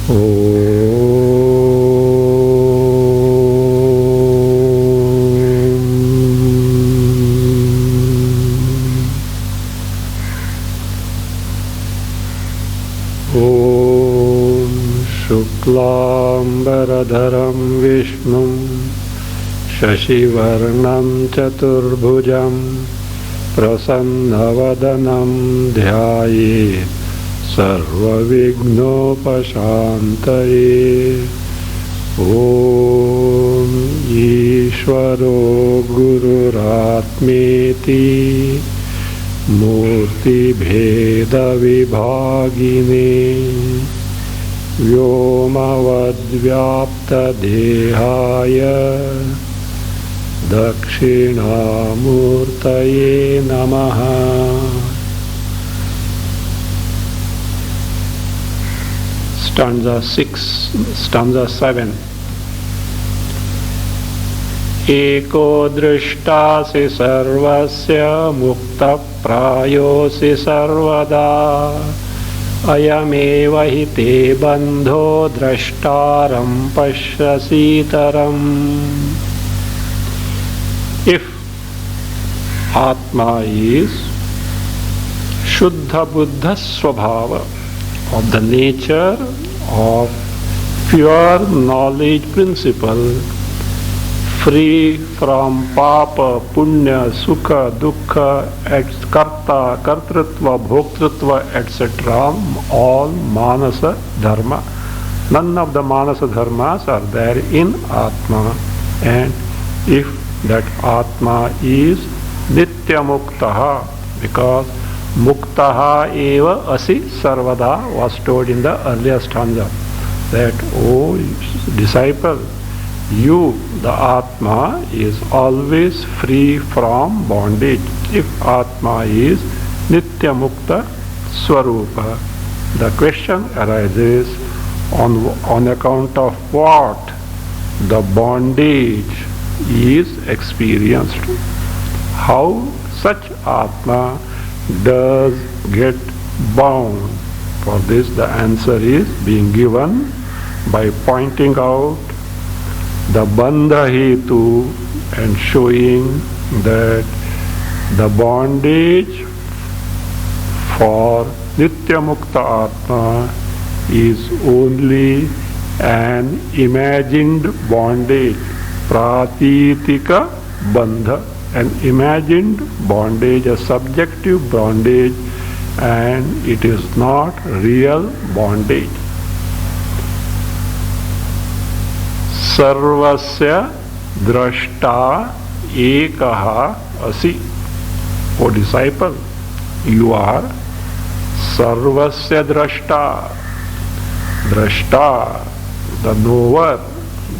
शुक्लांबरधरं विष्णुं शशिवर्णं चतुर्भुजं प्रसन्नवदनं ध्यायेत् सर्वविघ्नोपशान्तये। ॐ ईश्वरो गुरुरात्मेति मूर्तिभेदविभागिने व्योमवद्व्याप्तदेहाय दक्षिणामूर्तये नमः। Stanza 7. एको दृष्टासि सर्वस्य मुक्तप्रायोऽसि सर्वदा अयमेव हि ते बन्धो द्रष्टारं पश्यसीतरम्। If Atma is Shuddha Buddha Swabhava, of the nature of pure knowledge principle, free from papa, punya, sukha, dukkha, karta, kartritva, bhoktritva, etc., all manasa dharma. None of the manasa dharmas are there in Atma. And if that Atma is Nitya Muktaha, because Muktaha eva asi sarvada was told in the earlier stanza, that, O disciple, you, the Atma, is always free from bondage. If Atma is Nitya Mukta Swarupa, the question arises, on account of what the bondage is experienced. How such Atma does get bound? For this the answer is being given by pointing out the bandha hetu and showing that the bondage for Nitya Mukta Atma is only an imagined bondage, pratitika bandha, an imagined bondage, a subjective bondage, and it is not real bondage. Sarvasya drashta ekaha asi. O disciple, you are sarvasya drashta. Drashta, the knower,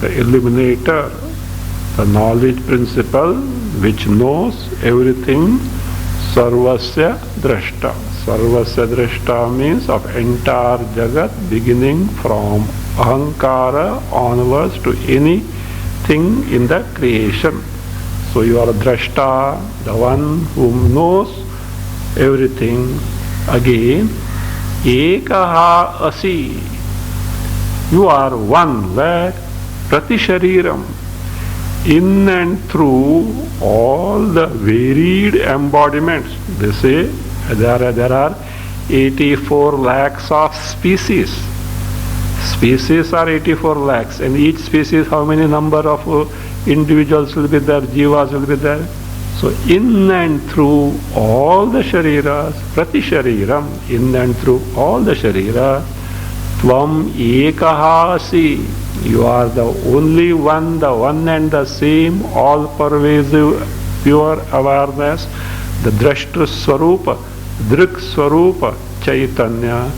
the illuminator, the knowledge principle which knows everything. Sarvasya drashta. Sarvasya drashta means of entire jagat, beginning from ahankara onwards to anything in the creation. So you are a drashta, the one who knows everything. Again, ekaha asi. You are one, where? Pratishariram. In and through all the varied embodiments. They say there are 84 lakhs of species. Species are 84 lakhs, and each species, how many number of individuals will be there, jivas will be there. So in and through all the shariras, pratishariram, in and through all the sharira, tvam ekaha asi. You are the only one, the one and the same, all-pervasive, pure awareness, the drashtra swarupa, drik swarupa, chaitanya,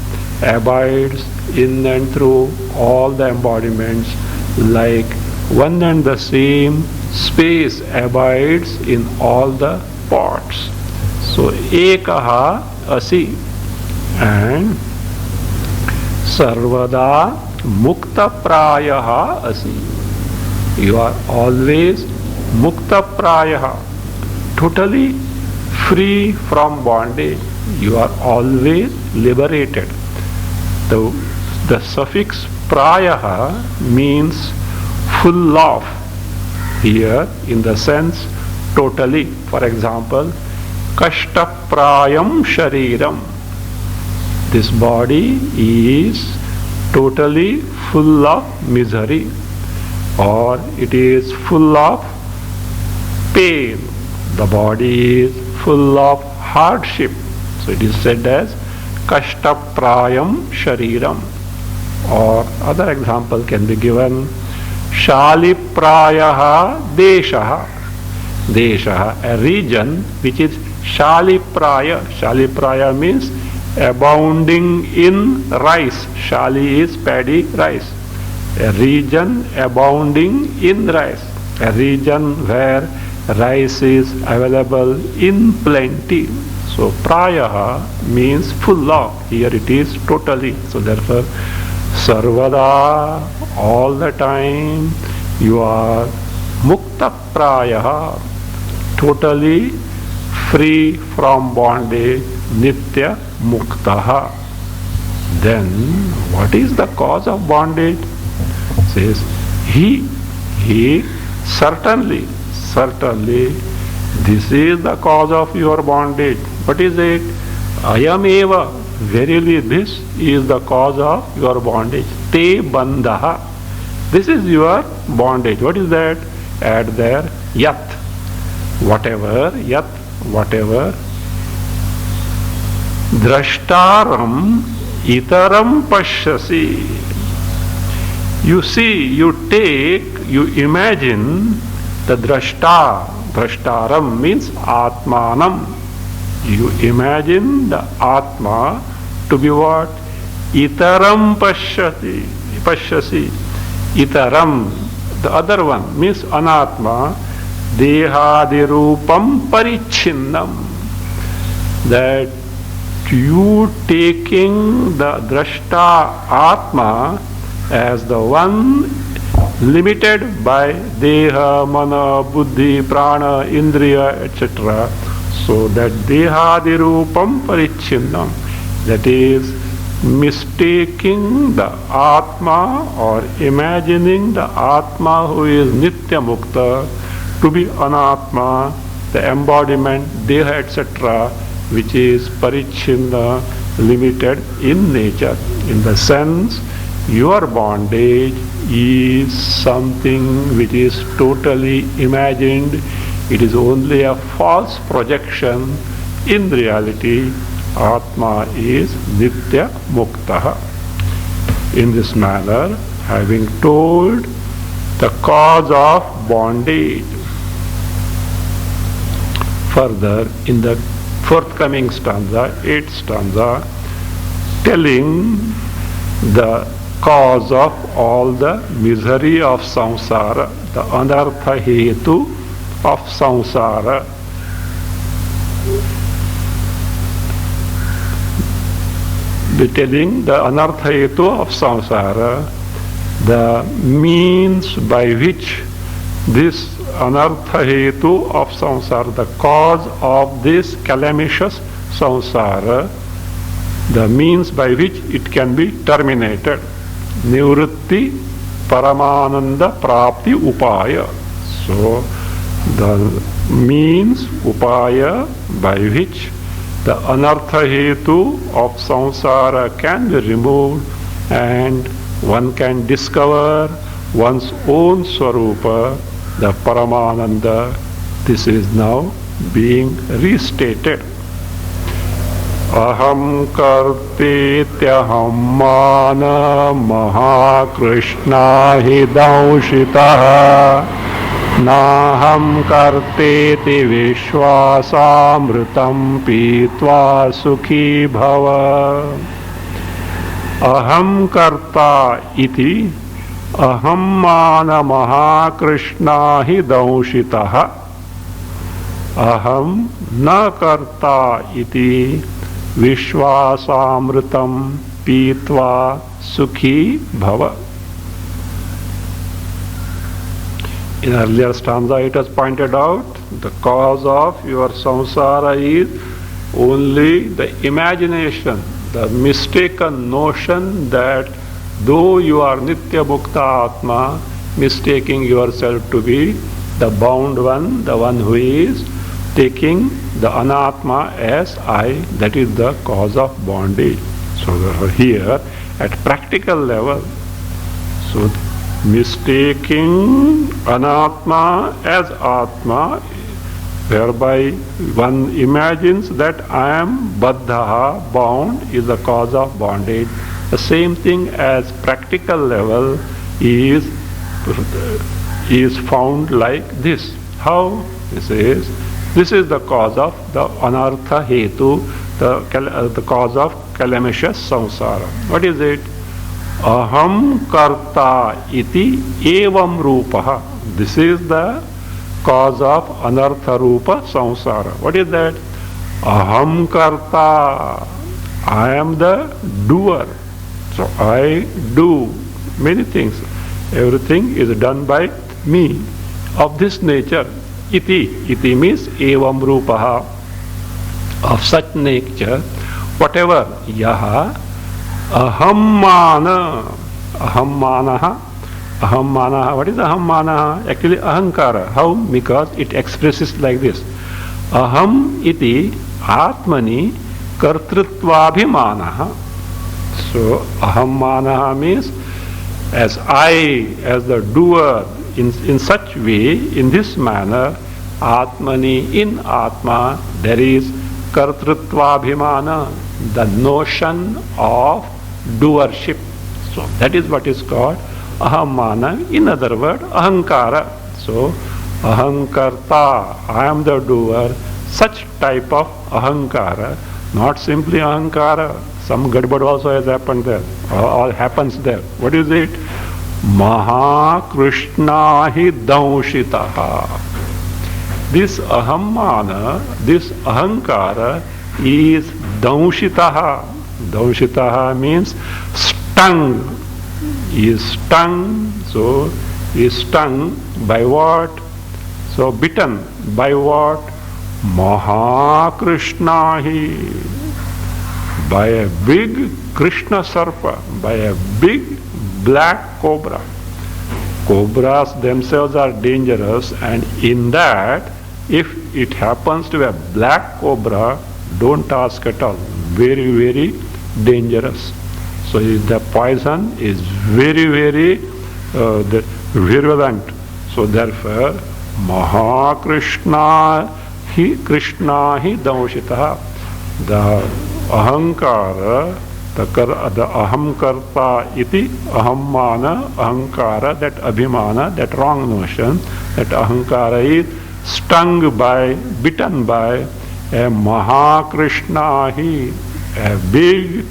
abides in and through all the embodiments, like one and the same space abides in all the parts. So, ekaha asi, and sarvada mukta prayaha asi. You are always mukta prayaha, totally free from bondage. You are always liberated. The The suffix prayaha means full of, here in the sense totally. For example, kashtaprayam shariram. This body is totally full of misery, or it is full of pain. The body is full of hardship. So it is said as kashtaprayam shariram. Or other example can be given, shaliprayaha deshaha. Deshaha, a region which is shalipraya. Shalipraya means abounding in rice. Shali is paddy, rice. A region abounding in rice. A region where rice is available in plenty. So prayaha means full of. Here it is totally. So therefore, sarvada, all the time, you are mukta prayaha, totally free from bondage, nitya muktaha. Then what is the cause of bondage? Says he certainly, this is the cause of your bondage. What is it? Ayam eva, verily this is the cause of your bondage. Te bandha, this is your bondage. What is that? Add there yat, whatever drashtaram itaram pashyasi. You see, you take, you imagine the drashtaram means atmanam. You imagine the atma to be what? Itaram pashyasi. Itaram, the other one means anatma. Dehadirupam parichinnam. That you taking the drashta atma as the one limited by deha, mana, buddhi, prana, indriya, etc. So that dehadirupam parichinnam, that is mistaking the atma or imagining the atma who is nitya mukta to be anatma, the embodiment, deha, etc., which is parichinna, limited in nature. In the sense, your bondage is something which is totally imagined. It is only a false projection. In reality, Atma is Nitya Muktaha. In this manner, having told the cause of bondage, further in the forthcoming stanza, 8th stanza, telling the cause of all the misery of samsara, the anartha hetu of samsara. Telling the anartha hetu of samsara, the means by which this anartha hetu of samsara, the cause of this calamitous samsara, the means by which it can be terminated. Nivritti Paramananda Prapti Upaya. So the means, upaya, by which the anartha hetu of samsara can be removed and one can discover one's own swarupa, the Paramananda. This is now being restated. Aham kartetyaham mana mahakrishna hidaushitaha naham karteti vishwasamritam pitva sukhi bhava. Aham karta iti aham mana mahakrishna hidaushitaha. Aham na karta iti Vishwasamritam pitva sukhi bhava. In earlier stanza it was pointed out, the cause of your samsara is only the imagination, the mistaken notion that though you are Nitya Mukta Atma, mistaking yourself to be the bound one, the one who is taking the Anatma as I, that is the cause of bondage. So here, at practical level, so mistaking Anatma as Atma, whereby one imagines that I am Baddha, bound, is the cause of bondage. The same thing as practical level is found like this. How? This is the cause of the anartha hetu, the cause of calamitous samsara. What is it? Aham karta iti evam rupaha. This is the cause of anartha rupa samsara. What is that? Aham karta. I am the doer. So I do many things. Everything is done by me of this nature. Iti means evam rupaha, of such nature, whatever yaha ahammana. What is ahammana? Actually ahankara. How? Because it expresses like this. Aham iti atmani kartritvabhimana. So ahammana means as I, as the doer, in such way, in this manner, atmani, in atma, there is kartritvabhimana, the notion of doership. So that is what is called ahammana. In other words, ahankara. So ahankarta, I am the doer. Such type of ahankara, not simply ahankara. Some gadbad also has happened there, or happens there. What is it? Mahakrishna hi danshitaha. This ahammana, this ahankara is danshitaha. Danshitaha means stung. Is stung. So is stung by what? So bitten by what? Mahakrishna hi. By a big Krishna Sarpa, by a big black cobra. Cobras themselves are dangerous, and in that, if it happens to be a black cobra, don't ask at all. Very, very dangerous. So the poison is very, very virulent. So therefore, Mahakrishna hi danshitaha. The ahankara, the ahamkarta iti, ahammana, ahankara, that abhimana, that wrong notion, that ahankara is stung by, bitten by a Mahakrishna, a big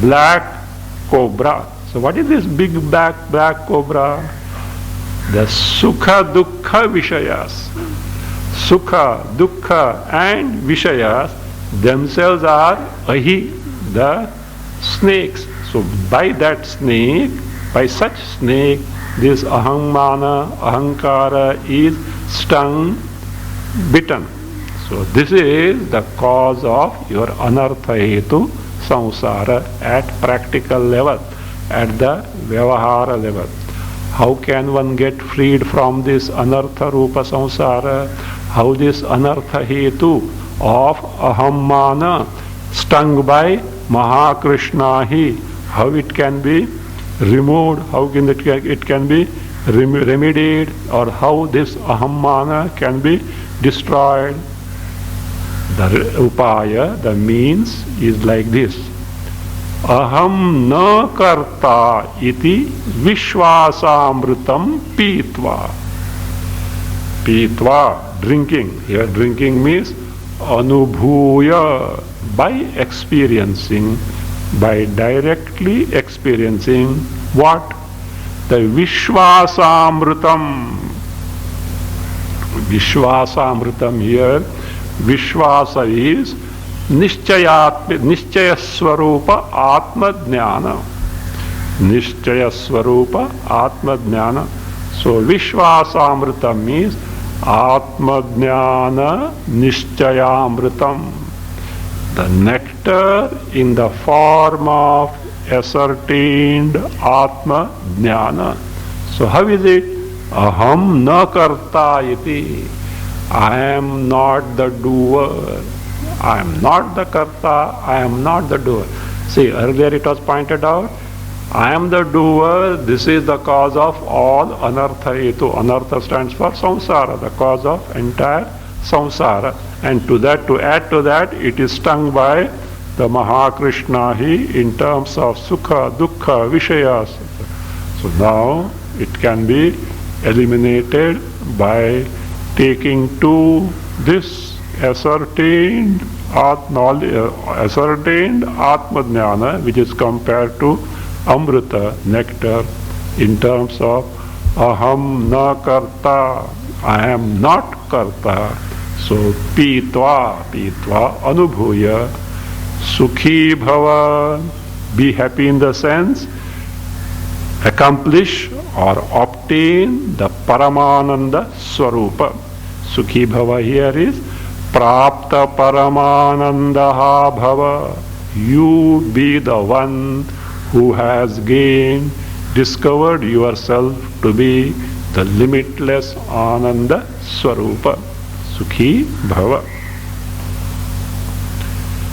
black cobra. So what is this big black cobra? The sukha dukkha vishayas. Sukha, dukkha and vishayas themselves are ahi, the snakes. So by that snake, by such snake, this ahammana, ahankara is stung, bitten. So this is the cause of your anartha hetu samsara at practical level, at the vyavahara level. How can one get freed from this anartha rupa samsara? How this anartha hetu of ahammana, stung by Mahakrishna hi, how it can be removed, how can it can be remedied, or how this ahammana can be destroyed? The upaya, the means is like this. Aham na karta iti vishwasamritam pitva. Pitva, drinking. Here drinking means anubhuya, by experiencing, by directly experiencing what? The Vishwasamritam. Vishwasamritam here, Vishwasa is Nischaya Swarupa Atma Jnana. Nischaya Swarupa Atma Jnana. So Vishwasamritam means Atma Jnana Nischayamritam. The nectar in the form of ascertained Atma Jnana. So how is it? Aham na karta iti. I am not the doer. I am not the karta. I am not the doer. See, earlier it was pointed out, I am the doer, this is the cause of all anartha hetu. Anartha stands for samsara, the cause of entire samsara. And to add to that, it is stung by the Mahakrishna he in terms of sukha, dukkha, vishayas. So now it can be eliminated by taking to this ascertained Atma Jnana, which is compared to Amrita, nectar, in terms of Aham na karta, I am not karta. So pitva anubhuya, sukhi bhava, be happy in the sense, accomplish or obtain the Paramananda Swarupa. Sukhi bhava here is Prapta Paramanandaha bhava. You be the one who has gained, discovered yourself to be the limitless Ananda Swarupa. Sukhi bhava.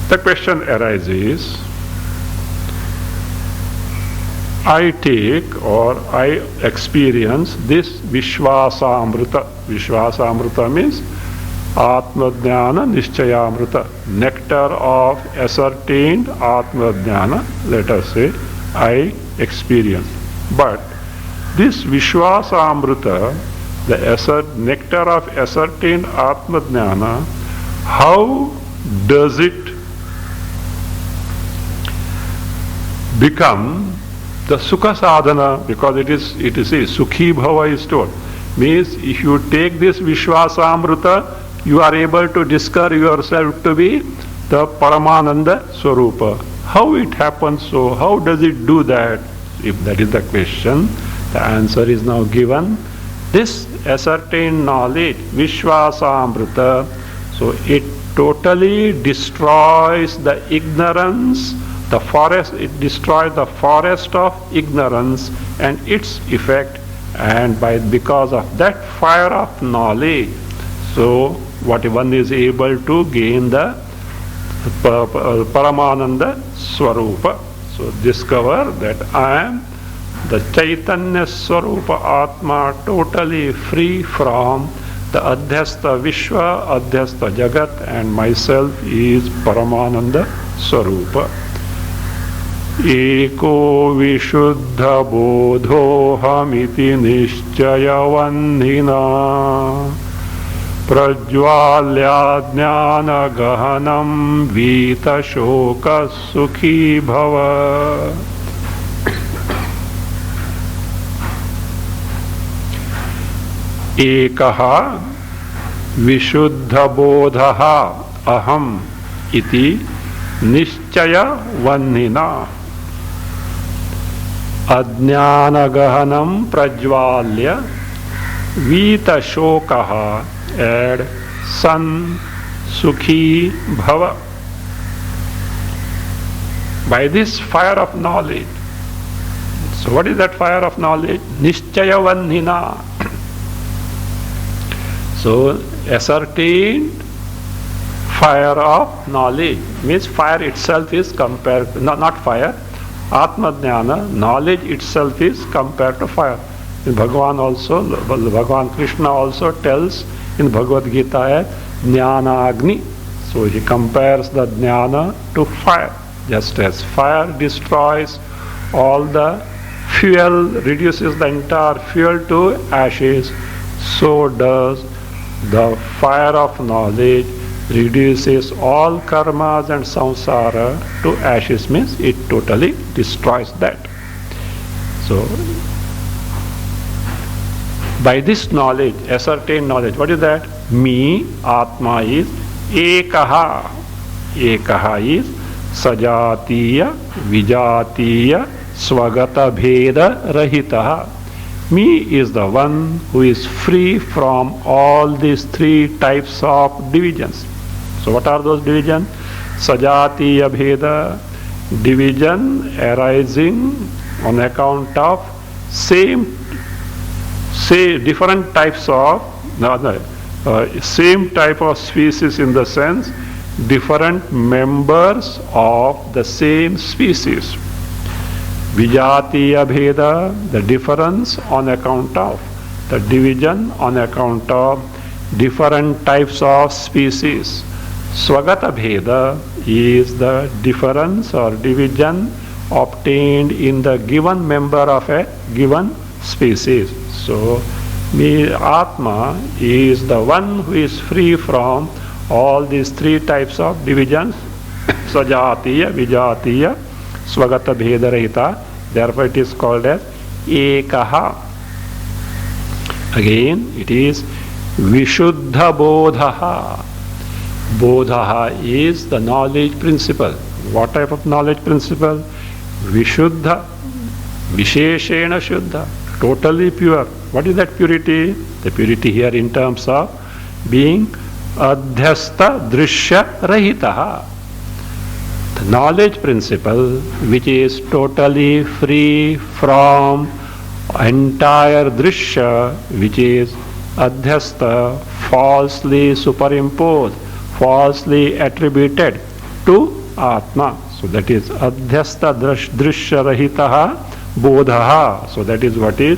The question arises, I take or I experience this Vishwasamrita. Vishwasamrita means Atma Jnana Nischayamrita, nectar of ascertained Atma Jnana, let us say, I experience. But this Vishwasamrita, the nectar of ascertained Atma Jnana, how does it become the Sukha Sadhana? Because it is Sukhi Bhava is told. Means if you take this Vishwasamrita, you are able to discover yourself to be the Paramananda Swarupa. How it happens so? How does it do that? If that is the question, the answer is now given. This ascertained knowledge, Vishwasamrita, so it totally destroys the ignorance, the forest, it destroys the forest of ignorance and its effect, and because of that fire of knowledge, so what one is able to gain the Paramananda Swarupa. So discover that I am the Chaitanya Swarupa Atma, totally free from the Adhyastha Vishwa, Adhyastha Jagat, and myself is Paramananda Swarupa. Eko Vishuddha Bodhohamiti Nischayavandhina Prajvalya Jnana Gahanam Vita Shoka Sukhi Bhava. Ekaha Vishuddha Bodhaha Aham Iti Nischaya Vandhina Ajnana Gahanam Prajvalya Vita Shokaha, add San Sukhi Bhava. By this fire of knowledge. So what is that fire of knowledge? Nischaya Vandhina. So ascertained fire of knowledge means fire itself is compared, not fire, Atma Jnana, knowledge itself is compared to fire. Bhagavan Krishna also tells in Bhagavad Gita, Jnana Agni. So he compares the Jnana to fire. Just as fire destroys all the fuel, reduces the entire fuel to ashes, so does the fire of knowledge reduces all karmas and samsara to ashes, means it totally destroys that. So by this knowledge, ascertained knowledge, what is that? Me, Atma is Ekaha. Ekaha is Sajatiya, Vijatiya, Swagata Bheda Rahitaha. Me is the one who is free from all these three types of divisions. So what are those divisions? Sajatiya Bheda, division arising on account of different types of same type of species, in the sense different members of the same species. Vijatiya bheda, the difference on account of the division on account of different types of species. Swagata bheda is the difference or division obtained in the given member of a given species. So, Atma is the one who is free from all these three types of divisions: Sajatiya, Vijatiya, Swagata bheda rahita. Therefore, it is called as Ekaha. Again, it is Vishuddha Bodhaha. Bodhaha is the knowledge principle. What type of knowledge principle? Vishuddha, Visheshena Shuddha, totally pure. What is that purity? The purity here in terms of being Adhyasta Drishya Rahitaha. The knowledge principle which is totally free from entire Drishya, which is Adhyasta, falsely superimposed, falsely attributed to Atma. So that is Adhyasta Drishya Rahitaha Bodhaha. So that is what is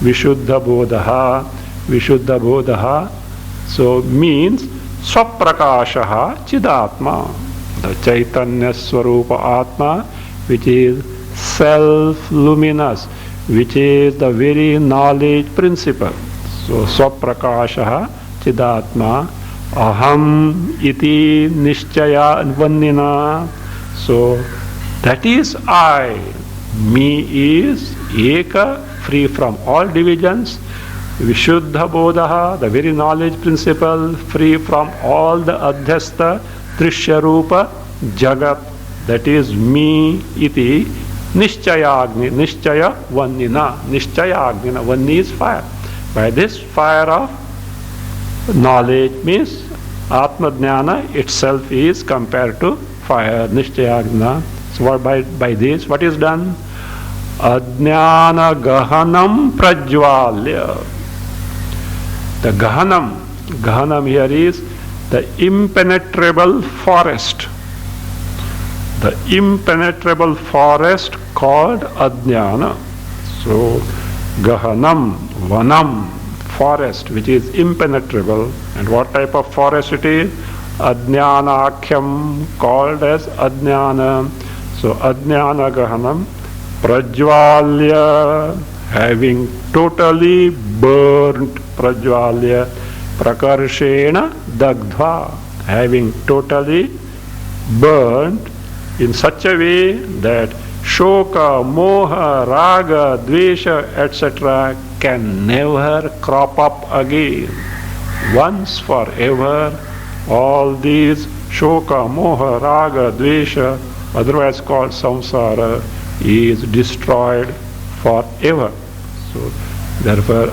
Vishuddha Bodhaha. Vishuddha Bodhaha so means Swaprakashaha Chidatma, the Chaitanya Swarupa Atma, which is self-luminous, which is the very knowledge principle. So Swaprakashaha Chidatma Aham iti Nishchaya Vannina. So that is I. Me is Eka, free from all divisions. Vishuddha Bodhaha, the very knowledge principle, free from all the Adhyasta, Drishya Rupa, Jagat. That is me iti Nishchaya Agni, Nishchaya Vannina. Nishchaya Agnina, Vanni is fire. By this fire of knowledge means Atma Jnana itself is compared to fire, Nishchaya Agnina. So by this, what is done? Ajnana Gahanam Prajvalya. The Gahanam here is the impenetrable forest. The impenetrable forest called Ajnana. So Gahanam, Vanam, forest which is impenetrable. And what type of forest it is? Ajnanakhyam, called as Ajnana. So Ajnana Gahanam Prajvalya, having totally burnt, Prajvalya, Prakarshena Dagdha, having totally burnt in such a way that Shoka, Moha, Raga, Dvesha, etc. can never crop up again. Once forever, all these Shoka, Moha, Raga, Dvesha, otherwise called Samsara, is destroyed forever. So, therefore,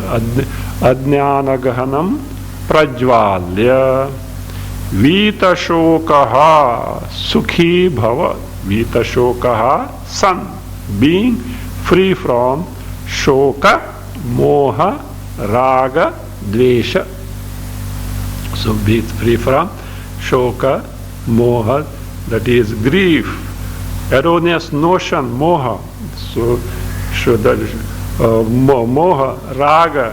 Ajnana Gahanam Prajvalya Vita Shokaha Sukhi Bhava. Vita Shokaha, sun, being free from Shoka, Moha, Raga, Dvesha. So, be free from Shoka, Moha, that is grief, erroneous notion, Moha. So, Moha, Raga,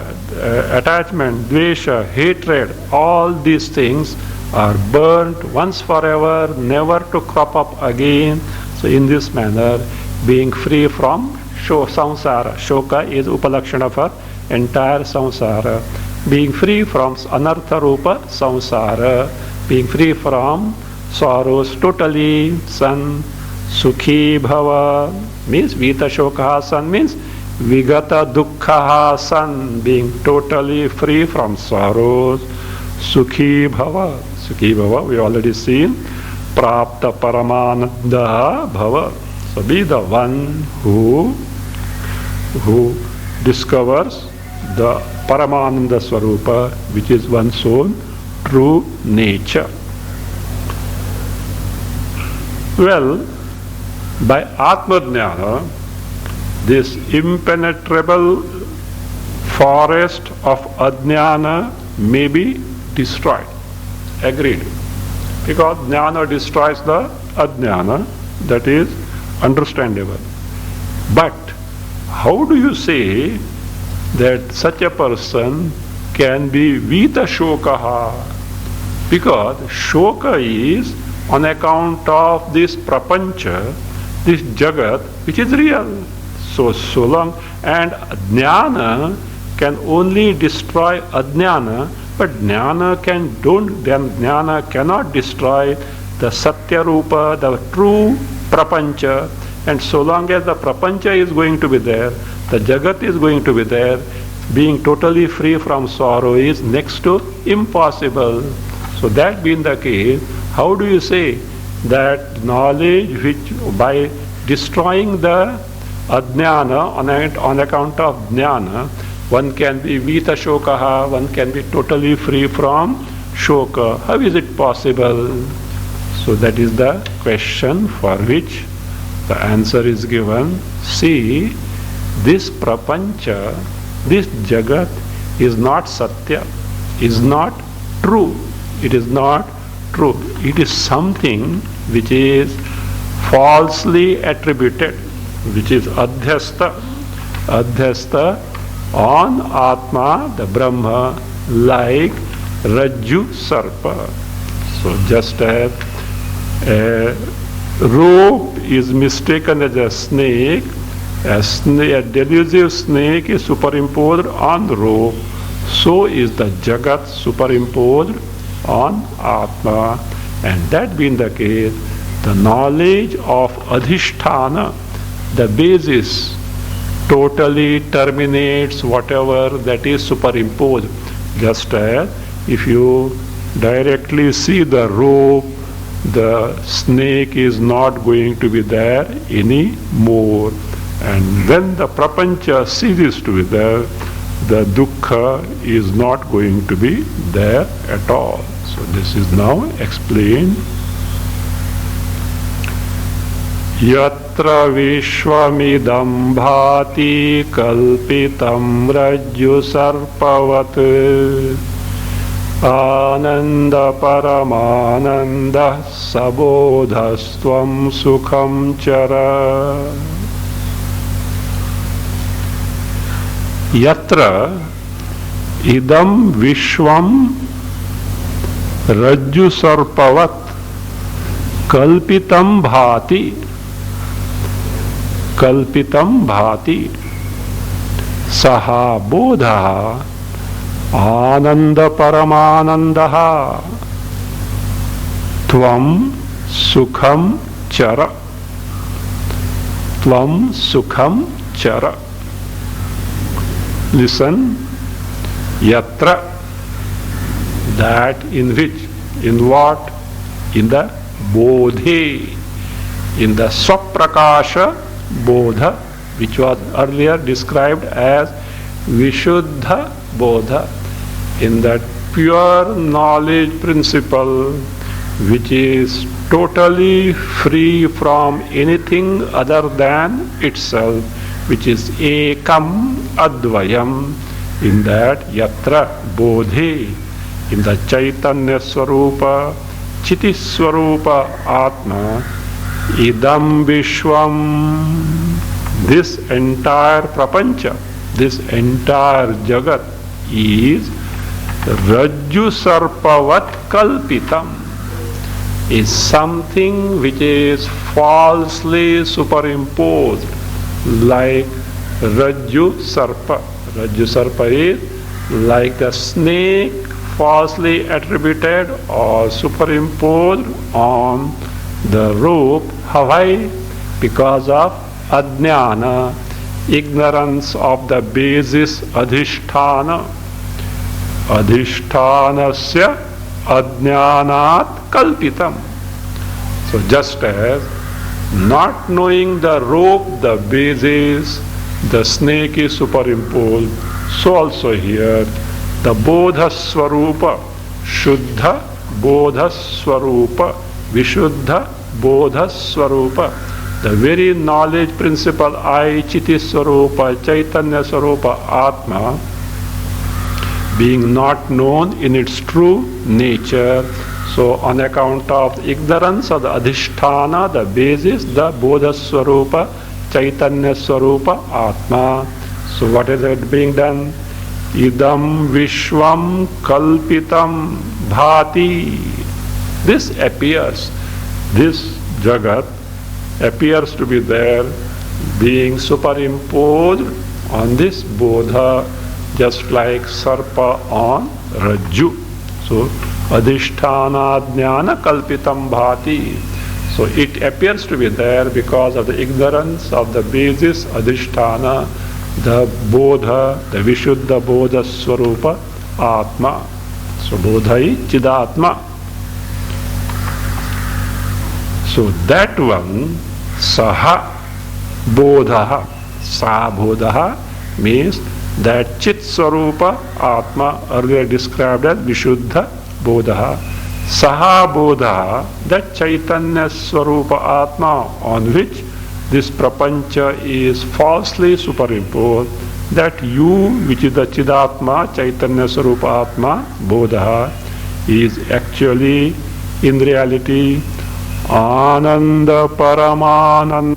attachment, Dvesha, hatred, all these things are burnt once forever, never to crop up again. So in this manner, being free from samsara. Shoka is upalakshana for entire samsara. Being free from anartha rupa samsara. Being free from sorrows totally. San sukhi bhava means vita shokaha san means vigata dukkhaha san, being totally free from sorrows. Sukhi bhava. Sukhi bhava, we already seen. Prapta paramananda bhava. So be the one who discovers the Paramananda Swarupa, which is one's own true nature. Well, By Atma-jnana, this impenetrable forest of ajnana may be destroyed. Agreed. Because jnana destroys the ajnana, that is understandable. But how do you say that such a person can be vita shokaha? Because shoka is on account of this prapancha, this jagat, which is real. So long, and jnana can only destroy ajnana, but jnana cannot destroy the satya rupa, the true prapancha. And so long as the prapancha is going to be there, the jagat is going to be there, being totally free from sorrow is next to impossible. So that being the case, how do you say that knowledge which by destroying the ajnana on account of jnana, one can be vita shokaha, one can be totally free from shoka? How is it possible? So that is the question for which the answer is given. See, this prapancha, this jagat is not satya, is not true. It is not true. It is something which is falsely attributed, which is adhyasta on Atma, the Brahma, like Rajju Sarpa. So just as a rope is mistaken as a snake, a delusive snake is superimposed on the rope, so is the Jagat superimposed on Atma. And that being the case, the knowledge of Adhisthana, the basis, totally terminates whatever that is superimposed. Just as if you directly see the rope, the snake is not going to be there anymore. And when the prapancha ceases to be there, the dukkha is not going to be there at all. So this is now explained. Yatra vishvamidam bhati kalpitam rajju sarpavat ananda paramananda sabodhastvam sukham chara. Yatra idam vishvam rajju sarpavat kalpitam bhati saha bodha ananda paramanandaha tvam sukham chara. Listen, yatra, that in which, in what? In the bodhe, in the swaprakasha bodha, which was earlier described as vishuddha bodha, in that pure knowledge principle which is totally free from anything other than itself, which is ekam advayam. In that yatra bodhe, in the chaitanya swarupa, chiti swarupa atma, idam vishwam, this entire prapancha, this entire jagat is rajju sarpavat kalpitam, is something which is falsely superimposed, like Rajju Sarpa. Rajju Sarpa is like a snake falsely attributed or superimposed on the rope. Why? Because of ajnana, ignorance of the basis adhisthana. Adhishthanasya ajnanat kalpitam. So just as not knowing the rope, the basis, the snake is superimposed, so also here the bodha swarupa, shuddha bodha swarupa, vishuddha bodha swarupa, The very knowledge principle I, Chiti Swarupa, Chaitanya Swarupa, Atma, being not known in its true nature. So on account of ignorance of the Adhisthana, the basis, the Bodha Swarupa, Chaitanya Swarupa, Atma. So what is it being done? Idam Vishwam Kalpitam Bhati. This appears, this Jagat appears to be there, being superimposed on this Bodha, just like Sarpa on Rajju. So Adhisthana Jnana Kalpitam Bhati. So it appears to be there because of the ignorance of the basis Adhisthana, the Bodha, the Vishuddha Bodha Swarupa Atma. So Bodhai Chidatma. So that one, Saha Bodha, Sa Bodha means that Chit Swarupa Atma, earlier described as Vishuddha Bodha. Saha Bodha, that Chaitanya Swarupa Atma on which this prapancha is falsely superimposed, that you, which is the Chidatma, Chaitanya Swarupa Atma, Bodha, is actually in reality Ananda Paramananda.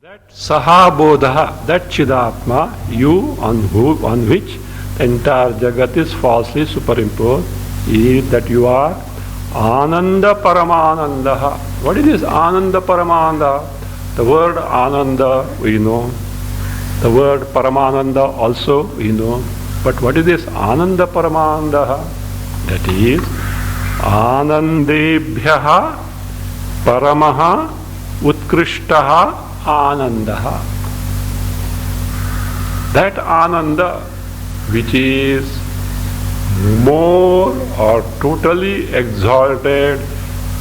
That Saha Bodha, that Chidatma, you on which the entire Jagat is falsely superimposed, is that you are Ananda Paramananda. What is this Ananda Paramananda? The word Ananda we know, the word Paramananda also we know, but what is this Ananda Paramananda? That is Anandebhyaha Paramaha Utkrishtaha Anandaha. That Ananda which is more or totally exalted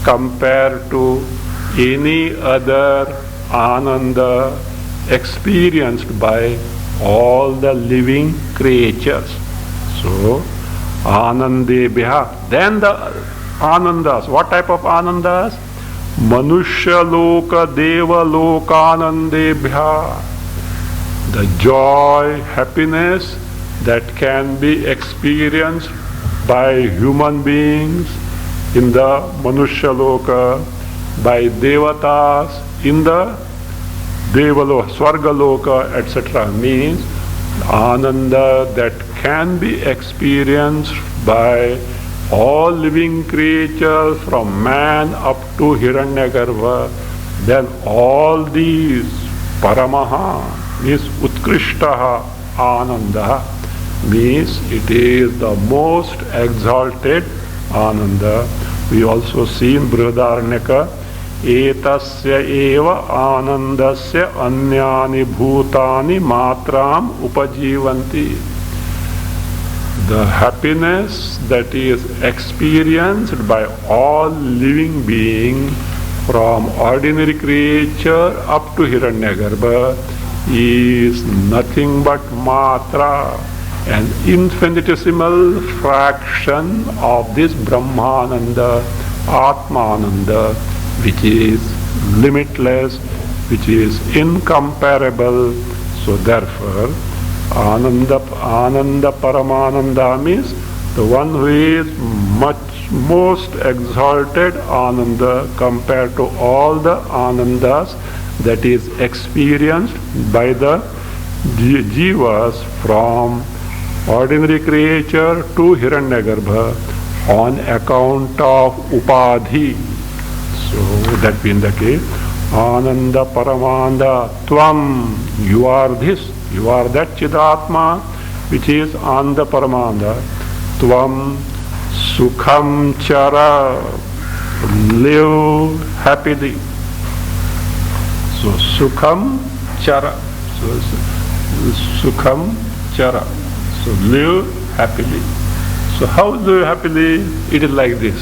compared to any other Ananda experienced by all the living creatures. So Anandebhya. Then the Anandas. What type of Anandas? Manushya Loka Deva Lokanandebhya. The joy, happiness that can be experienced by human beings in the Manushya Loka, by Devatas in the Devaloka, Swargaloka, etc. means Ananda that can be experienced by all living creatures from man up to Hiranyagarbha. Then all these Paramaha means Utkrishtaha Ananda means it is the most exalted Ananda. We also see in Brihadaranyaka, Etasya eva anandasya anyani bhutani matram upajivanti. The happiness that is experienced by all living beings from ordinary creature up to Hiranyagarbha is nothing but matra, an infinitesimal fraction of this Brahmananda, Atmananda, which is limitless, which is incomparable. So therefore, Ananda Paramananda means the one who is most exalted Ananda compared to all the Anandas that is experienced by the jivas from ordinary creature to Hiranyagarbha on account of upadhi. So that being the case, Ananda Paramanda Tvam, you are this, you are that Chidatma which is Ananda Paramanda. Tvam Sukham Chara, live happily. So Sukham Chara, so Sukham Chara, so live happily. So how live happily? It is like this.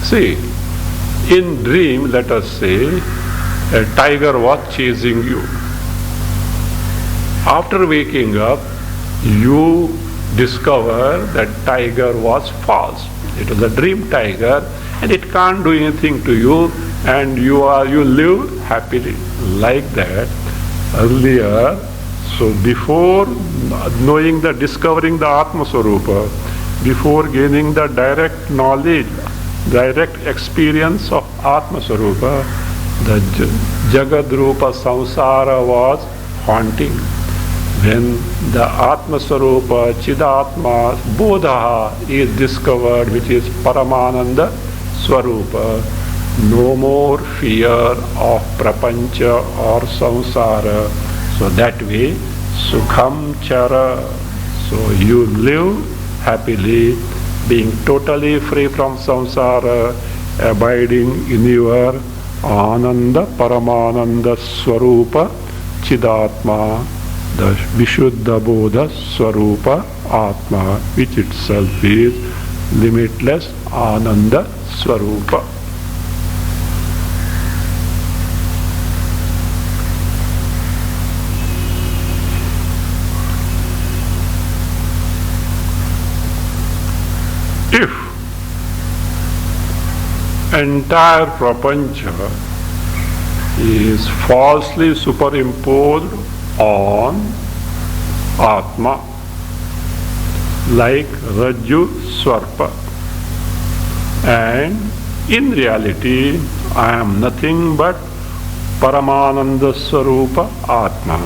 See, in dream, let us say, a tiger was chasing you. After waking up, you discover that tiger was false. It was a dream tiger, and it can't do anything to you, and you live happily like that. Earlier, so before discovering the Atma Swarupa, before gaining the direct knowledge, direct experience of Atma Swarupa, the Jagad Rupa Samsara was haunting. When the Atma Swarupa, Chidatma, Bodha is discovered, which is Paramananda Swarupa, no more fear of Prapancha or Samsara. So that way, Sukham Chara. So you live happily, being totally free from Samsara, abiding in your Ananda, Paramananda Swarupa, Chidatma, the Vishuddha Bodha Swarupa Atma, which itself is limitless Ananda Swarupa. If entire prapancha is falsely superimposed on Atma, like Rajju Swarpa, and in reality I am nothing but Paramananda Swarupa Atma,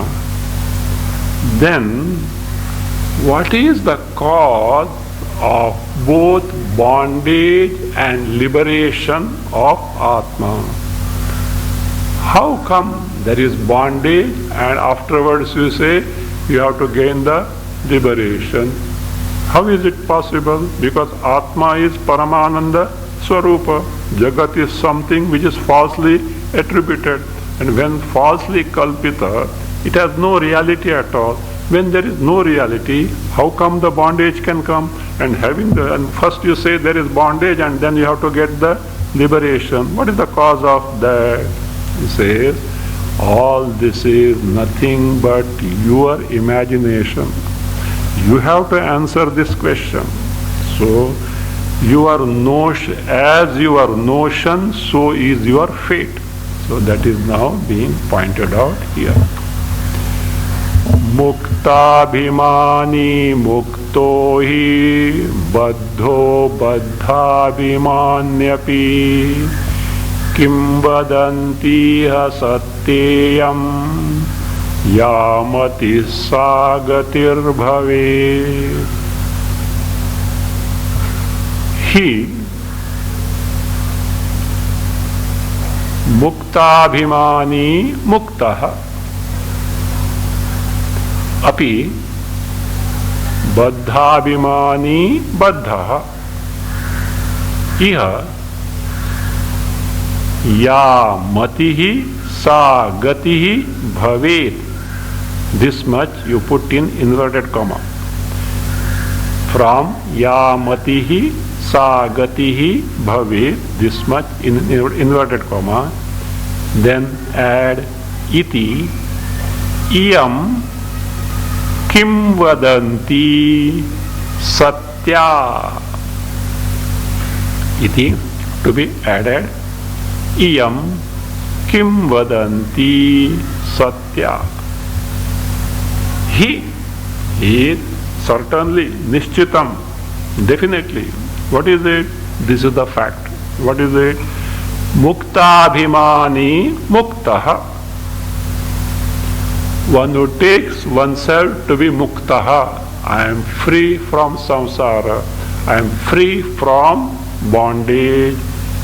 then what is the cause of both bondage and liberation of Atma? How come there is bondage and afterwards you say you have to gain the liberation? How is it possible? Because Atma is Paramananda Swarupa. Jagat is something which is falsely attributed, and when falsely kalpita, it has no reality at all. When there is no reality, how come the bondage can come? And first you say there is bondage and then you have to get the liberation. What is the cause of that? He says, all this is nothing but your imagination. You have to answer this question. So, as your notion, so is your fate. So that is now being pointed out here. Muktabhimani mukto hi baddho baddhabhimanyapi kim vadanti satyam yamati sagatir bhave. He muktabhimani muktaha api baddhabhimani baddhaha iha ya matihi sa gatihi bhavet. This much you put in inverted comma. From ya matihi sa gatihi bhavet, this much in inverted comma. Then add iti iyam kim vadanti satya. Iti to be added. Iyam kim vadanti satya. He is certainly nishchitam, definitely. What is it? This is the fact. What is it? Muktabhimani muktaha. One who takes oneself to be muktaha. I am free from samsara. I am free from bondage.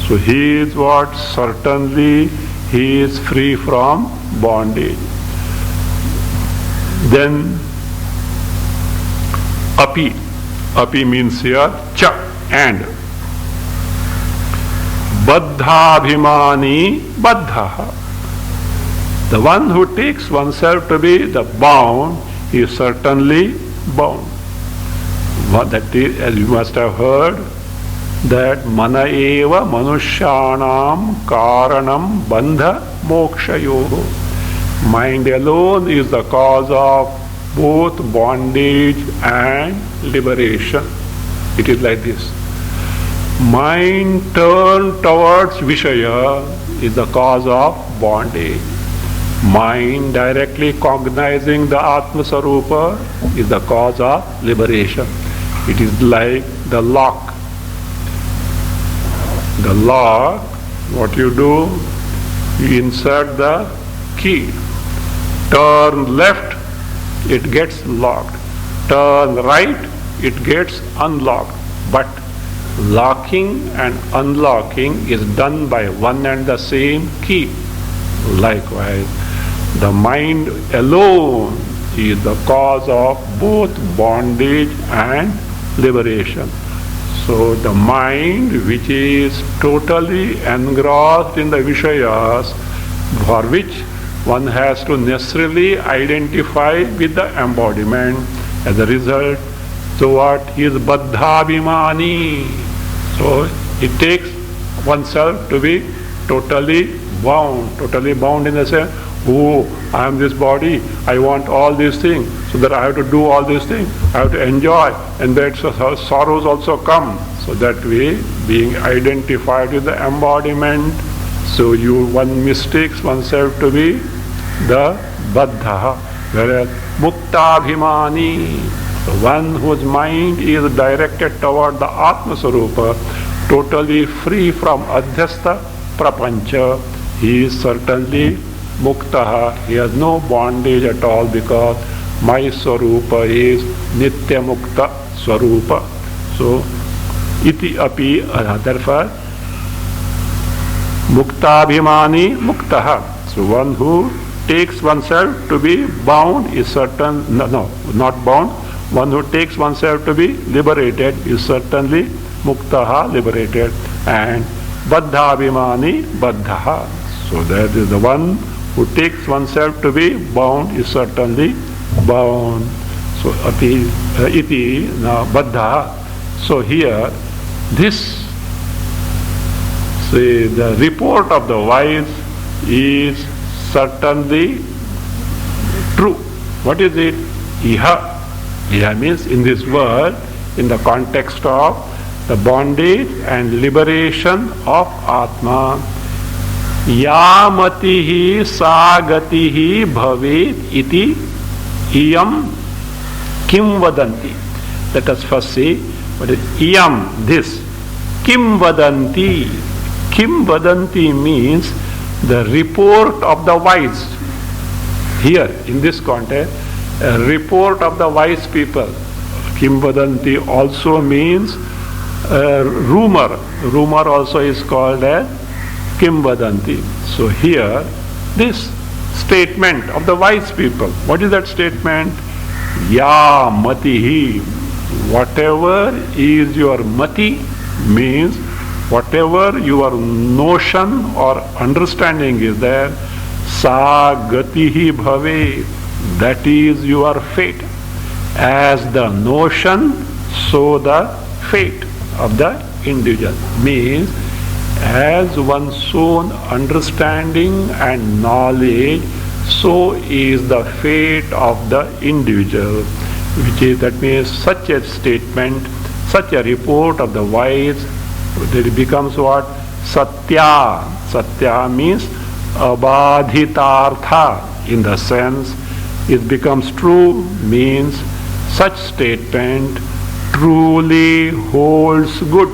So he is what? Certainly he is free from bondage. Then api. Api means here cha, and. Baddhabhimani baddhaha. The one who takes oneself to be the bound is certainly bound. What that is, as you must have heard, that mana eva manushyanam karanam bandha mokshayoho. Mind alone is the cause of both bondage and liberation. It is like this. Mind turned towards Vishaya is the cause of bondage. Mind directly cognizing the Atma Sarupa is the cause of liberation. It is like the lock. The lock, what you do, you insert the key. Turn left, it gets locked. Turn right, it gets unlocked. But locking and unlocking is done by one and the same key. Likewise, the mind alone is the cause of both bondage and liberation. So the mind which is totally engrossed in the Vishayas, for which one has to necessarily identify with the embodiment, as a result, so what? He is Baddhabhimani. So it takes oneself to be totally bound in the sense, oh, I am this body, I want all these things, so that I have to do all these things, I have to enjoy, and that's how sorrows also come. So that way, being identified with the embodiment, so one mistakes oneself to be the Baddha, whereas Muktabhimani, the one whose mind is directed toward the Atma Sarupa, totally free from Adhyastha Prapancha, he is certainly Muktaha. He has no bondage at all, because my Swarupa is Nitya Mukta Swarupa. So, iti api, therefore, Muktabhimani Muktaha. So one who takes oneself to be bound is certain, no, not bound. One who takes oneself to be liberated is certainly Muktaha, liberated, and Baddhabhimani Baddhaha. So that is the one who takes oneself to be bound is certainly bound. So iti now Baddha. So here this, say, the report of the wise is certainly true. What is it? Iha. Iha means in this world, in the context of the bondage and liberation of Atma. Yamatihi sagatihi bhavet iti iyam kim vadanti. Let us first say, what is iyam, this. Kim vadanti. Kim vadanti means the report of the wise. Here, in this context, a report of the wise people. Kim vadanti also means rumor. Rumor also is called as Kim vadanti. So here, this statement of the wise people. What is that statement? Ya matihi. Whatever is your mati means whatever your notion or understanding is there, sa gatihi bhave, that is your fate. As the notion, so the fate of the individual. Means, as one's own understanding and knowledge, so is the fate of the individual. Which is, that means, such a statement, such a report of the wise, it becomes what? Satya. Satya means abadhitartha, in the sense it becomes true, means such statement truly holds good.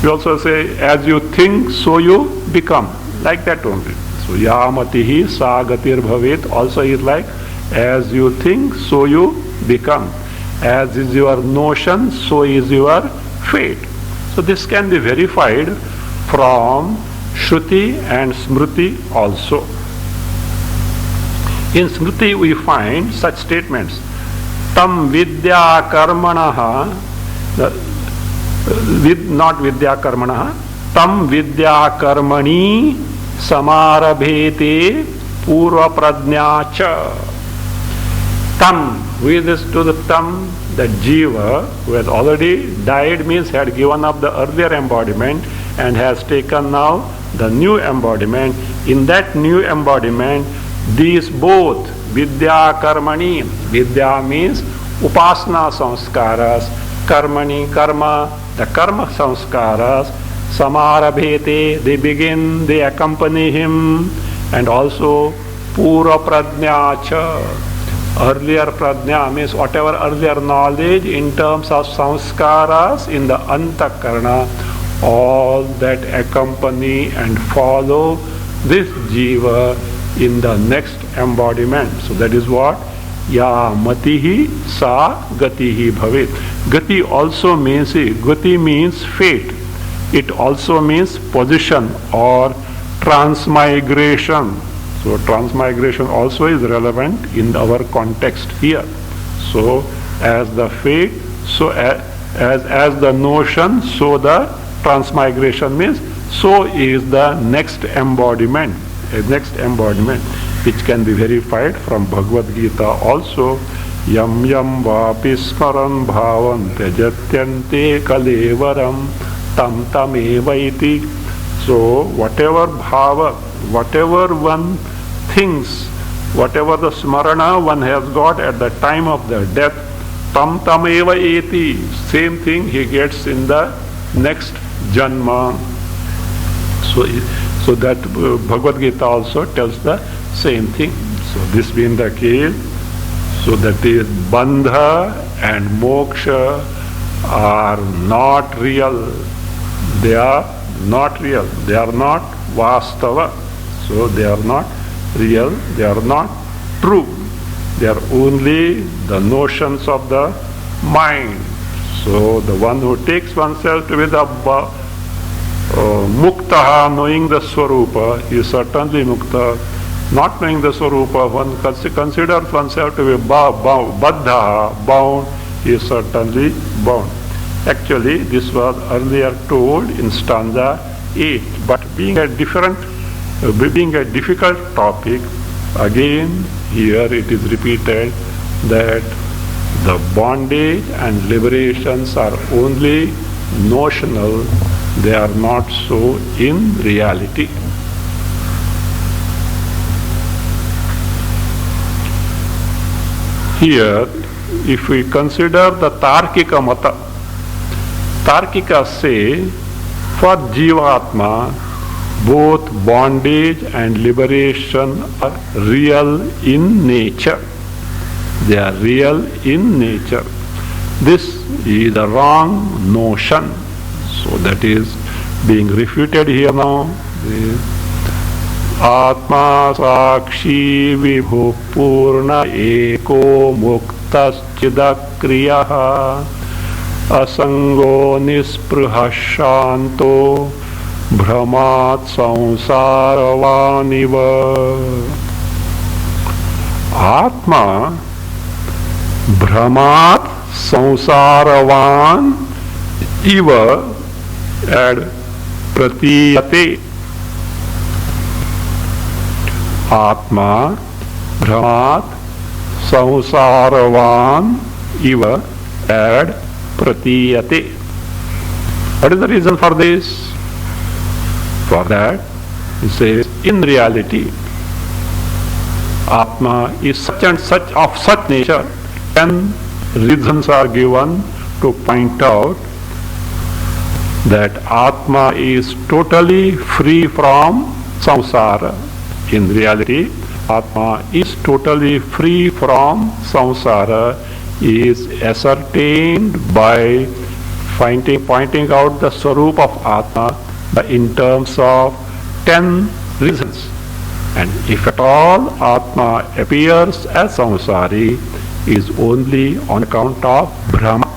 We also say, as you think, so you become. Like that only. So yamatihi sagatir bhavet also is like, as you think, so you become. As is your notion, so is your fate. So this can be verified from Shruti and Smriti also. In Smriti we find such statements. Tam vidya karmanaha, not vidya karmanaha, tam vidya karmani samarabhete purva pradnya cha. Tam, who is this to the tam? The jiva, who has already died, means had given up the earlier embodiment and has taken now the new embodiment. In that new embodiment, these both, Vidya Karmani. Vidya means Upasana Sanskaras. Karmani, karma, the karma sanskaras. Samarabhete, they begin, they accompany him. And also Pura Pradnya cha. Earlier Pradnya means whatever earlier knowledge in terms of sanskaras in the Antakarana, all that accompany and follow this jiva in the next embodiment. So that is what Ya matihi sa gatihi bhavet. Gati also means, gati means fate. It also means position or transmigration. So transmigration also is relevant in our context here. So as the fate, so as the notion, so the transmigration means, so is the next embodiment. Next embodiment, which can be verified from Bhagavad Gita also. Yam yam vapi smaran bhavan tejatyante kalevaram tam tam evaiti. So whatever bhava, whatever one thinks, whatever the smarana one has got at the time of the death, tam tam eva eti, same thing he gets in the next janma. So that Bhagavad Gita also tells the same thing. So this being the case, so that is bandha and moksha are not real. They are not real. They are not vastava. So they are not real. They are not true. They are only the notions of the mind. So the one who takes oneself to be the muktaha, knowing the swarupa, is certainly mukta. Not knowing the swarupa, one considers oneself to be baddha, bound, is certainly bound. Actually, this was earlier told in stanza 8, but being a difficult topic, again here it is repeated that the bondage and liberations are only notional. They are not so in reality. Here, if we consider the Tarkika Mata, Tarkika say, for Jivatma, both bondage and liberation are real in nature. They are real in nature. This is a wrong notion. So that is being refuted here now. Atma sakshi vibhu purna eko muktas chidakriyaha asango nisprha shanto brahmat samsaravaniva. Atma brahmat samsaravan iva and pratiyate. Atma brahmat samsaravan iva and pratiyate. What is the reason for this? For that, he says, in reality, Atma is such and such of such nature, and reasons are given to point out that Atma is totally free from samsara. In reality, Atma is totally free from samsara, is ascertained by pointing out the swarup of Atma in terms of 10 reasons. And if at all Atma appears as samsari, is only on account of Brahma,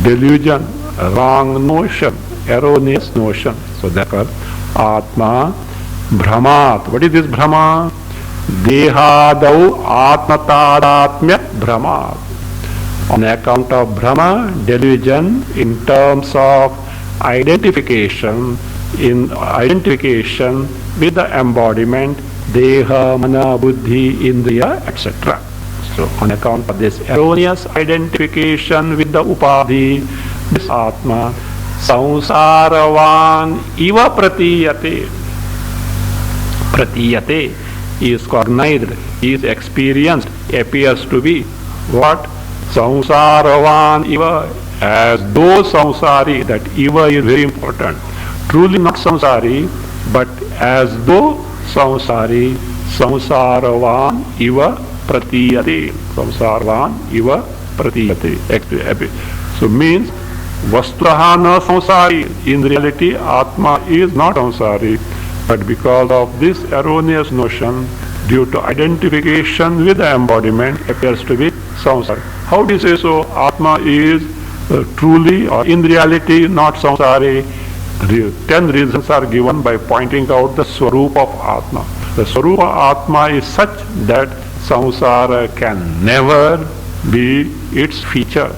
delusion, wrong notion, erroneous notion. So therefore, Atma Brahmat. What is this Brahma? Dehadau Atmatadatmya Brahmat. On account of Brahma, delusion in terms of identification, with the embodiment, Deha, Mana, Buddhi, Indriya, etc. So on account of this erroneous identification with the Upadhi, this Atma, Samsaravan iva pratiyate. Pratiyate is cognized, is experienced, appears to be what? Samsaravan iva, as though samsari, that iva is very important. Truly not samsari, but as though samsari, samsaravan iva pratiyate. Samsaravan iva pratiyate. So means Vasturaha na samsari. In reality, Atma is not samsari, but because of this erroneous notion, due to identification with the embodiment, appears to be samsari. How do you say so? Atma is truly or in reality not samsari. 10 reasons are given by pointing out the Swarupa of Atma. The Swarupa Atma is such that samsara can never be its feature.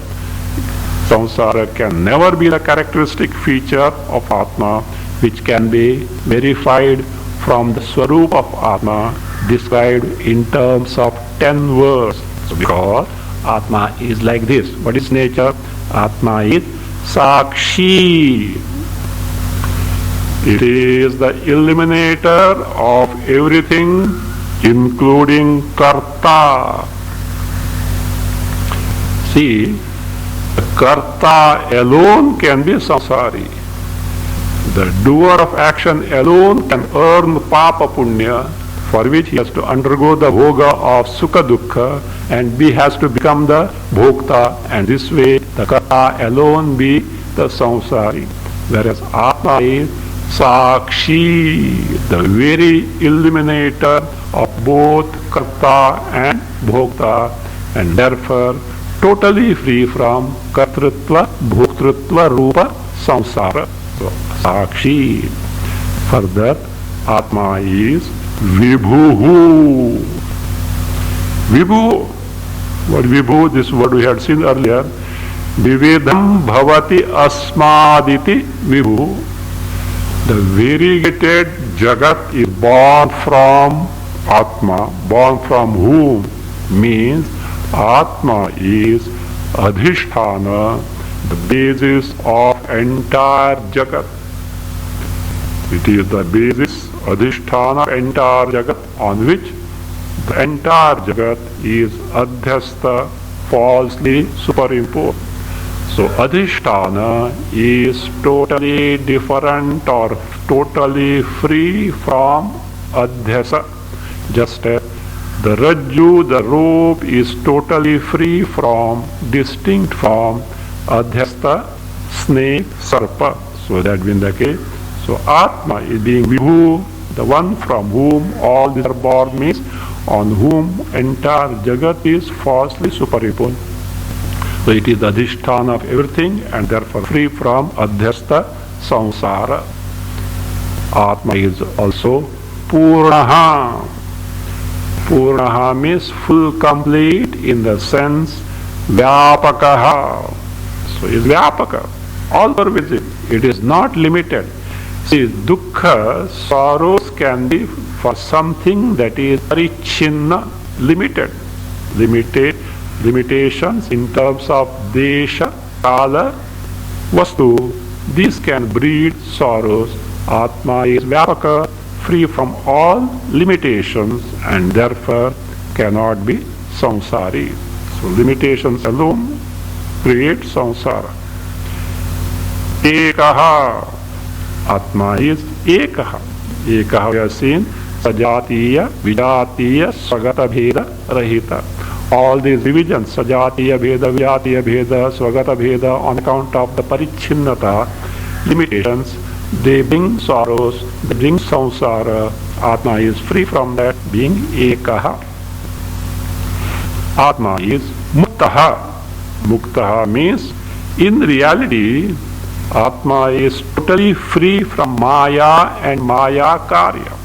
Samsara can never be the characteristic feature of Atma, which can be verified from the Swarupa of Atma described in terms of 10 words. So because Atma is like this. What is nature? Atma is Sakshi. It is the eliminator of everything, including Karta. See, the Karta alone can be samsari. The doer of action alone can earn Papa Punya, for which he has to undergo the bhoga of Sukha Dukkha, and has to become the Bhokta, and this way the Karta alone be the samsari. Whereas Atma is Sakshi, the very eliminator of both Karta and Bhokta, and therefore totally free from Kartrutva, Bhoktrutva, Rupa, Samsara. So, Sakshi. Further, Atma is Vibhu. Vibhu. What Vibhu? This word we had seen earlier. Vivedam bhavati asmaditi Vibhu. The variegated Jagat is born from Atma. Born from whom? Means Atma is Adhisthana, the basis of entire Jagat. It is the basis, Adhisthana, entire Jagat, on which the entire Jagat is Adhyastha, falsely superimposed. So Adhisthana is totally different or totally free from Adhyasa. Just as the Rajju, the rope, is totally free from, distinct from Adhyastha, snake, sarpa. So that being the case. So Atma is being Vibhu, the one from whom all these are born, means on whom entire Jagat is falsely superimposed. So it is the Adhisthana of everything and therefore free from Adhyastha Samsara. Atma is also Purnaha. Purnaha means full, complete, in the sense Vyapakaha. So it is Vyapaka, all pervasive. It is not limited. See, dukkha, sorrows can be for something that is parichinna, limited. Limitations in terms of desha, kala, vastu, these can breed sorrows. Atma is Vyapaka, free from all limitations and therefore cannot be samsari. So limitations alone create samsara. Ekaha. Atma is Ekaha. Ekaha we have seen Sajatiya, Vijatiya, Swagata Bheda, Rahita. All these divisions, Sajatiya Bheda, Vijatiya Bheda, Swagata Bheda, on account of the Parichinnata, limitations, they bring sorrows, they bring samsara. Atma is free from that, being Ekaha. Atma is Muktaha. Muktaha means, in reality, Atma is totally free from Maya and Maya Karya.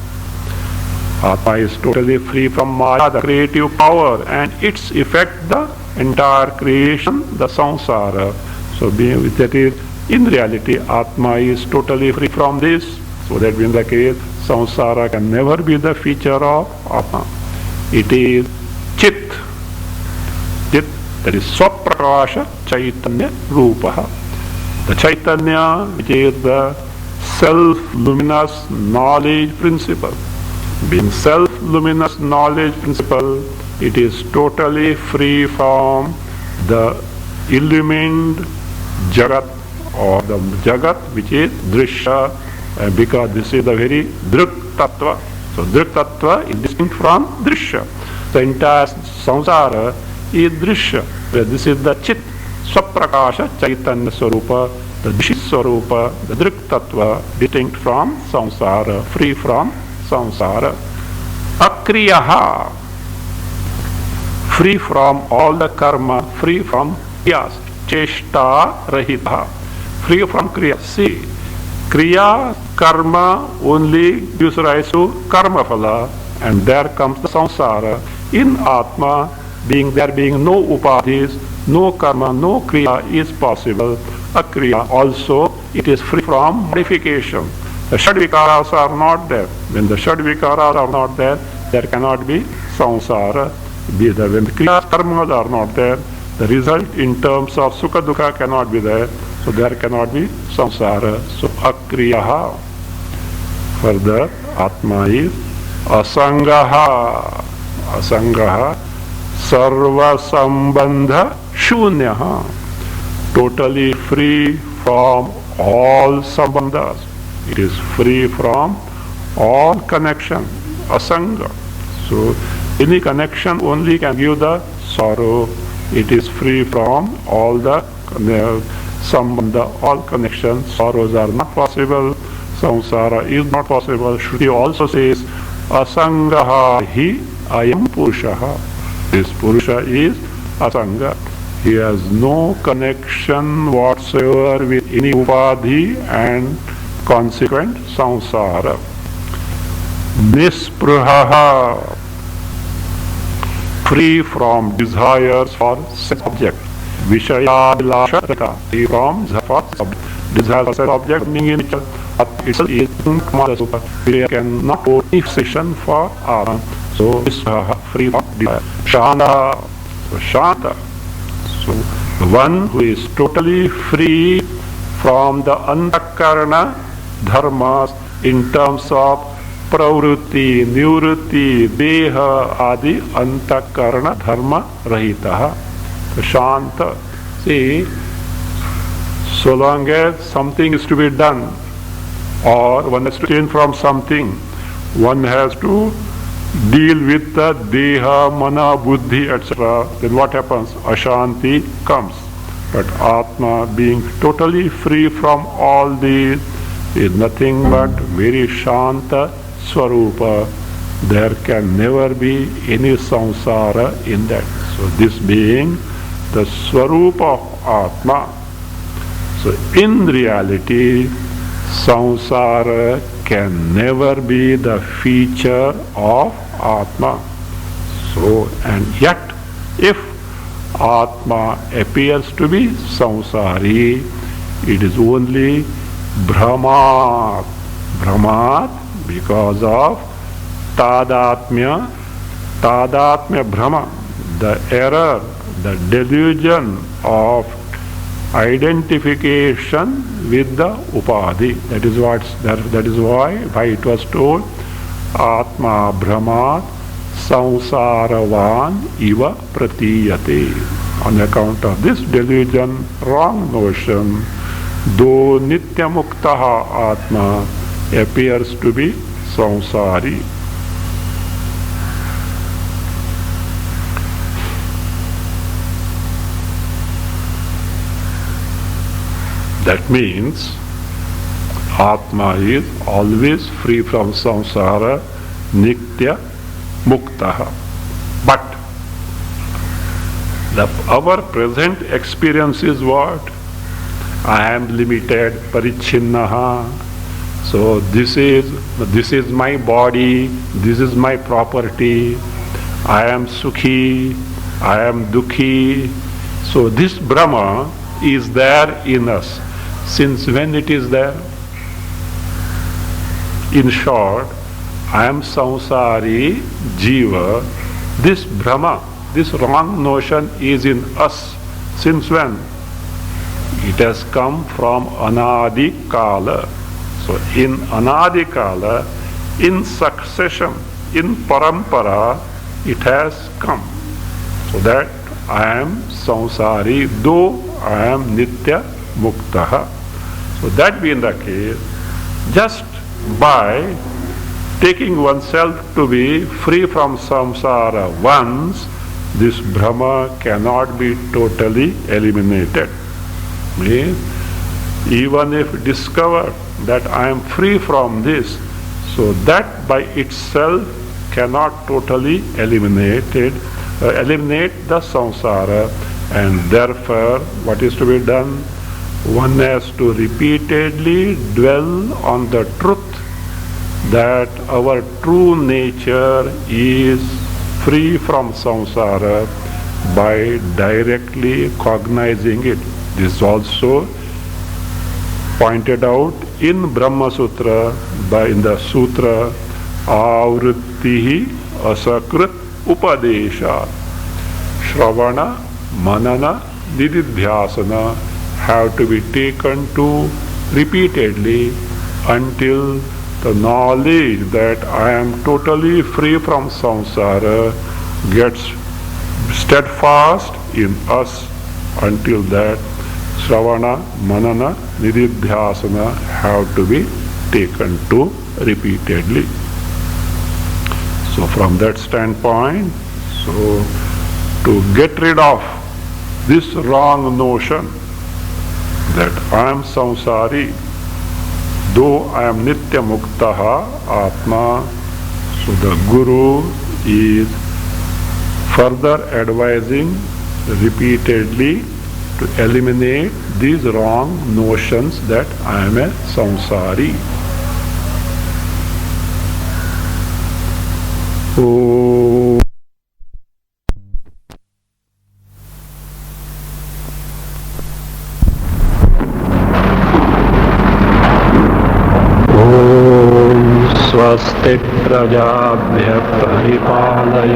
Atma is totally free from Maya, the creative power, and its effect, the entire creation, the samsara. So that is, in reality, Atma is totally free from this. So that being the case, samsara can never be the feature of Atma. It is Chit. Chit, that is Swaprakasha Chaitanya Rupaha. The Chaitanya, which is the self-luminous knowledge principle. Being self luminous knowledge principle, it is totally free from the illumined Jagat, or the Jagat which is Drishya, because this is the very Drik Tattva. So Drik Tattva is distinct from Drishya. The entire samsara is Drishya. This is the Chit, Swaprakasha, Chaitanya Swarupa, the Drishya Swarupa, the Drik Tattva, distinct from samsara, free from samsara. Akriyaha, free from all the karma, free from kriyas, cheshta rahita, free from kriya. See, kriya, karma only gives rise to karma phala, and there comes the samsara. In Atma, being no upadhis, no karma, no kriya is possible. Akriya also, it is free from modification. The Shadvikaras are not there. When the Shadvikaras are not there, there cannot be samsara. When the kriyas, karmas are not there, the result in terms of sukha dukha cannot be there. So there cannot be samsara. So akriyaha. Further, Atma is asangaha. Asangaha, sarva sambandha shunyaha. Totally free from all sambandhas. It is free from all connection. Asanga. So any connection only can give the sorrow. It is free from all the sambandha, all connections. Sorrows are not possible. Samsara is not possible. Shruti also says, asangaha hi ayam purushaha. This Purusha is asanga. He has no connection whatsoever with any upadhi and consequent samsara. Nispruhaha, free from desires for sex object. Vishayabhilasha, free from desires for sex object, meaning itself is Kamala. We cannot hold any fixation for Atma. So this free from desire. Shanta, Shanta. So the one who is totally free from the antakarana dharmas in terms of pravrutti, nivrutti, deha, adi, antakarana dharma rahitaha. So Shanta. See, so long as something is to be done, or one has to change from something, one has to deal with the deha, mana, buddhi, etc. Then what happens? Ashanti comes. But Atma, being totally free from all these, is nothing but very Shanta Swarupa. There can never be any samsara in that. So this being the Swarupa of Atma. So in reality, samsara can never be the feature of Atma. So, and yet, if Atma appears to be samsari, it is only Brahmat. Brahmat because of Tadatmya Brahma, the error, the delusion of identification with the upadhi. That is why it was told Atma Brahmat Samsaravan Iva Pratiyate. On account of this delusion, wrong notion, though Nitya Muktaha Atma appears to be samsari. That means Atma is always free from samsara, nitya, muktaha. But our present experience is what? I am limited, parichinnaha. So this is my body, this is my property. I am sukhi, I am dukhi. So this Brahma is there in us. Since when it is there? In short, I am samsari, jiva. This Brahma, this wrong notion is in us. Since when? It has come from Anadi Kala. So in Anadi Kala, in succession, in parampara it has come. So that I am samsari, though I am nitya muktaha. So that being the case, just by taking oneself to be free from samsara once, this Brahma cannot be totally eliminated. Means, even if discovered that I am free from this, so that by itself cannot totally eliminate the samsara, and therefore what is to be done? One has to repeatedly dwell on the truth that our true nature is free from samsara by directly cognizing it. This is also pointed out in Brahma Sutra in the sutra Avrittihi Asakrit Upadesha. Shravana, Manana, Nididhyasana have to be taken to repeatedly until the knowledge that I am totally free from samsara gets steadfast in us. Until that, Shravana, Manana, Nididhyasana have to be taken to repeatedly. So from that standpoint, so to get rid of this wrong notion that I am samsari, though I am nitya muktaha atma, so the Guru is further advising repeatedly to eliminate these wrong notions that I am a samsari. Oh. स्वस्ति प्रजाभ्य परिपालयन्ताम्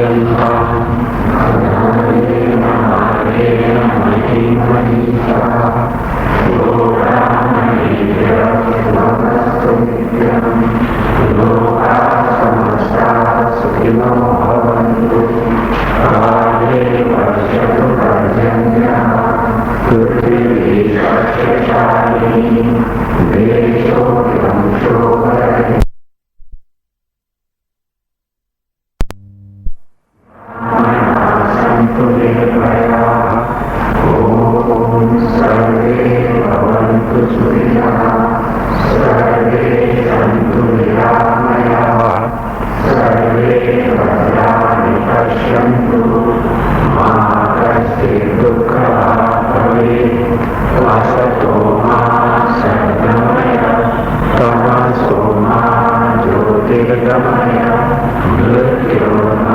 सुखिनो भवन्तु काले वर्षतु पर्जन्यः पृथिवी सस्यशालिनी देशोऽयं शोभयति सन्तु निर्भयाः ॐ सर्वे भवन्तु सुखिनः सर्वे सन्तु निरामयाः सर्वे भद्राणि पश्यन्तु मा कश्चित् दुःखभाग् भवेत् असतो मा सद्गमय तमसो मा ज्योतिर्गमय मृत्योर्मा